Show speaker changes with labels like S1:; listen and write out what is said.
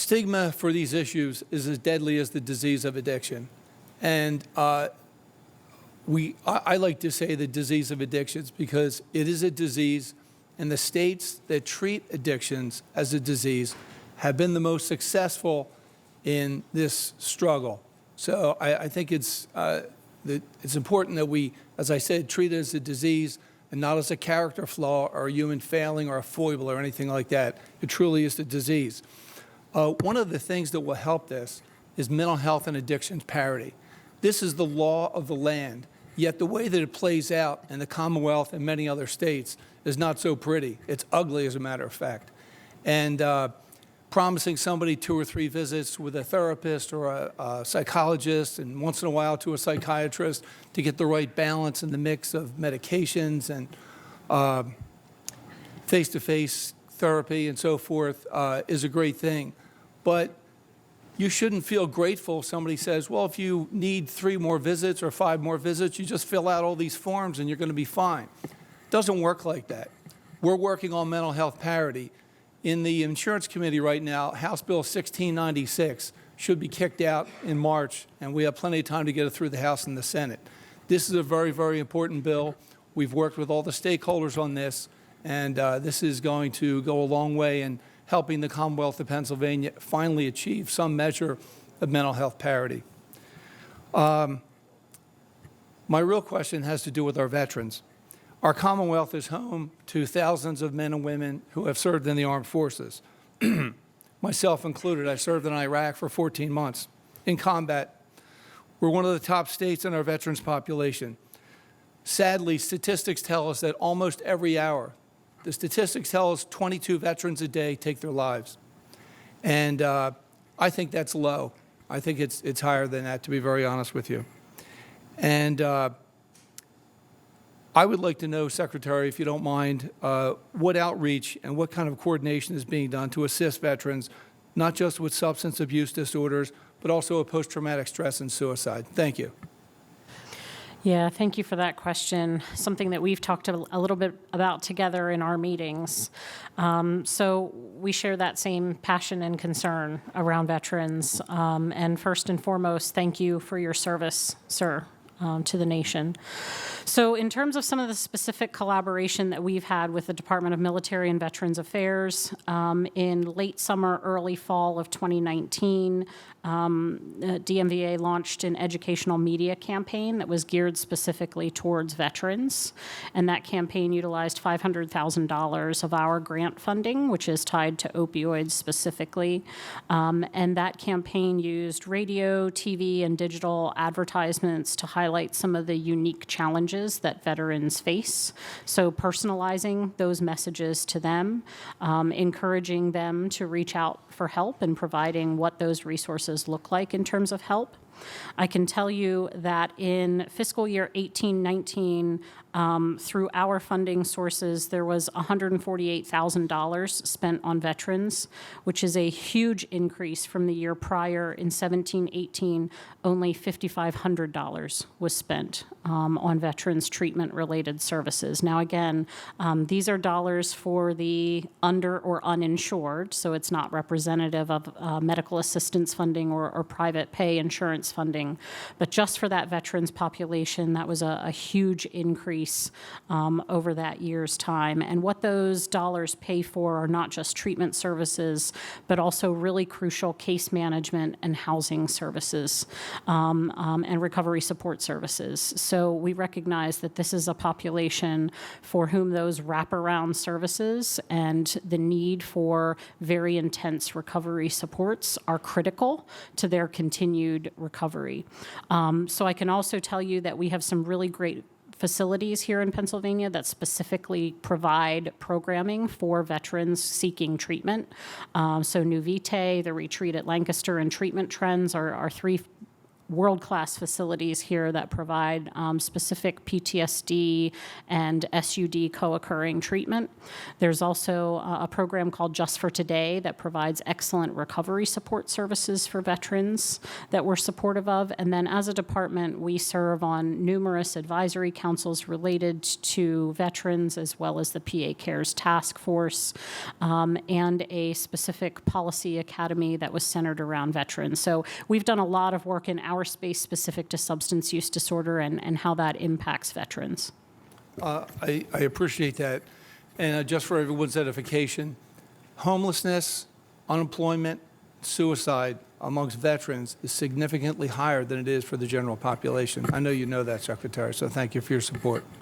S1: stigma for these issues is as deadly as the disease of addiction. And I like to say the disease of addictions because it is a disease, and the states that treat addictions as a disease have been the most successful in this struggle. So I think it's important that we, as I said, treat it as a disease and not as a character flaw or a human failing or a foible or anything like that. It truly is the disease. One of the things that will help this is mental health and addictions parity. This is the law of the land, yet the way that it plays out in the Commonwealth and many other states is not so pretty. It's ugly, as a matter of fact. And promising somebody 2 or 3 visits with a therapist or a psychologist and once in a while to a psychiatrist to get the right balance in the mix of medications and face-to-face therapy and so forth is a great thing. But you shouldn't feel grateful if somebody says, well, if you need 3 more visits or 5 more visits, you just fill out all these forms and you're going to be fine. It doesn't work like that. We're working on mental health parity. In the Insurance Committee right now, House Bill 1696 should be kicked out in March, and we have plenty of time to get it through the House and the Senate. This is a very, very important bill. We've worked with all the stakeholders on this, and this is going to go a long way in helping the Commonwealth of Pennsylvania finally achieve some measure of mental health parity. My real question has to do with our veterans. Our Commonwealth is home to thousands of men and women who have served in the armed forces. Myself included, I served in Iraq for 14 months in combat. We're one of the top states in our veterans population. Sadly, statistics tell us that almost every hour, the statistics tell us 22 veterans a day take their lives. And I think that's low. I think it's higher than that, to be very honest with you. And I would like to know, Secretary, if you don't mind, what outreach and what kind of coordination is being done to assist veterans, not just with substance abuse disorders, but also with post-traumatic stress and suicide. Thank you.
S2: Yeah, thank you for that question. Something that we've talked a little bit about together in our meetings. So we share that same passion and concern around veterans. And first and foremost, thank you for your service, sir, to the nation. So in terms of some of the specific collaboration that we've had with the Department of Military and Veterans Affairs, in late summer, early fall of 2019, DMVA launched an educational media campaign that was geared specifically towards veterans. And that campaign utilized $500,000 of our grant funding, which is tied to opioids specifically. And that campaign used radio, TV, and digital advertisements to highlight some of the unique challenges that veterans face. So personalizing those messages to them, encouraging them to reach out for help and providing what those resources look like in terms of help. I can tell you that in fiscal year 18-19, through our funding sources, there was $148,000 spent on veterans, which is a huge increase from the year prior. In 17-18, only $5,500 was spent on veterans treatment-related services. Now, again, these are dollars for the under or uninsured, so it's not representative of medical assistance funding or private pay insurance funding. But just for that veterans population, that was a huge increase over that year's time. And what those dollars pay for are not just treatment services, but also really crucial case management and housing services and recovery support services. So we recognize that this is a population for whom those wraparound services and the need for very intense recovery supports are critical to their continued recovery. So I can also tell you that we have some really great facilities here in Pennsylvania that specifically provide programming for veterans seeking treatment. So New Vitae, the Retreat at Lancaster, and Treatment Trends are 3 world-class facilities here that provide specific PTSD and SUD co-occurring treatment. There's also a program called Just for Today that provides excellent recovery support services for veterans that we're supportive of. And then as a department, we serve on numerous advisory councils related to veterans, as well as the PA Cares Task Force, and a specific policy academy that was centered around veterans. So we've done a lot of work in our space specific to substance use disorder and how that impacts veterans.
S1: I appreciate that. And just for everyone's edification, homelessness, unemployment, suicide amongst veterans is significantly higher than it is for the general population. I know you know that, Secretary, so thank you for your support.